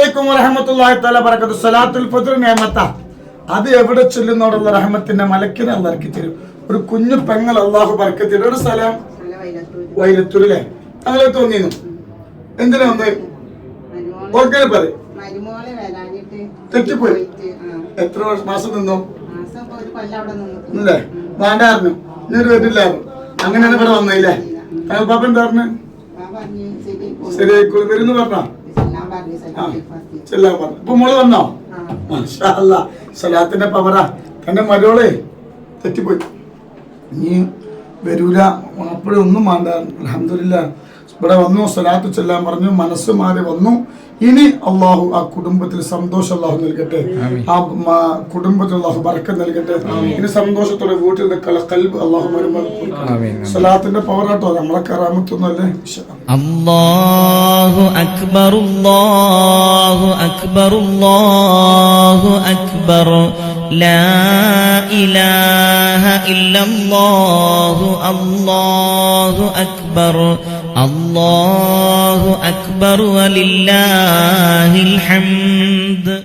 അലൈക്കും വറഹ്മത്തുള്ളാഹി തആല ബറകാതുഹു. സലാത്തുൽ ഫജ്ർ നിഅമത്ത. അത് എവിടെ ചൊല്ലുന്നോടുള്ള റഹ്മത്തിന്റെ മലക്കിനെ അല്ലാഹു ഇറക്കി തരും. ഒരു കുഞ്ഞു പെങ്ങൾ അല്ലാഹു ബർക്കത്ത് തരും. ഒരു സ്ഥലം വൈലത്തൂരിലെ അങ്ങനെ തോന്നിയിരുന്നു. എന്തിനാ വന്നത്? ഓക്കെ പറയും. തെറ്റിപ്പോയി. എത്ര മാസം നിന്നു? ഇല്ലേ വേണ്ടായിരുന്നു. ഇന്നൊരു വരില്ലായിരുന്നു. അങ്ങനെയാണ് ഇവിടെ വന്നില്ലേ? പാപ്പ എന്താ പറഞ്ഞു? ശരിയായിക്കോളൂ വരുന്നു പറഞ്ഞോ? ചെല്ലാൻ പറഞ്ഞു. ഇപ്പൊ മോള് വന്നോ? മാഷാ അല്ലാ. സലാത്തിന്റെ പവറാ. തന്റെ മരോളെ തെറ്റിപ്പോയി. ഇനി വരൂല അപ്പോഴും ഒന്നും വേണ്ട. അൽഹംദുലില്ലാഹ് ഇവിടെ വന്നു, സലാത്ത് ചെല്ലാൻ പറഞ്ഞു, മനസ്സ് മാറി വന്നു. ഇനി അള്ളാഹു ആ കുടുംബത്തിൽ സന്തോഷം അള്ളാഹു നൽകട്ടെ, ആ കുടുംബത്തിൽ അള്ളാഹു ബർക്കത്ത് നൽകട്ടെ. ഇനി സന്തോഷത്തോടെ വീട്ടിൽ നിൽക്കുള്ള ഖൽബ് അള്ളാഹു സലാത്തിന്റെ പവറാട്ടോ, നമ്മളെ കറാമത്തൊന്നും അല്ലേ. അല്ലാഹു അക്ബർ അല്ലാഹു അക്ബർ അല്ലാഹു അക്ബർ ലാ ഇലാഹ ഇല്ലല്ലാഹു അല്ലാഹു അക്ബർ അല്ലാഹു അക്ബർ വലില്ലാഹിൽ ഹംദ്.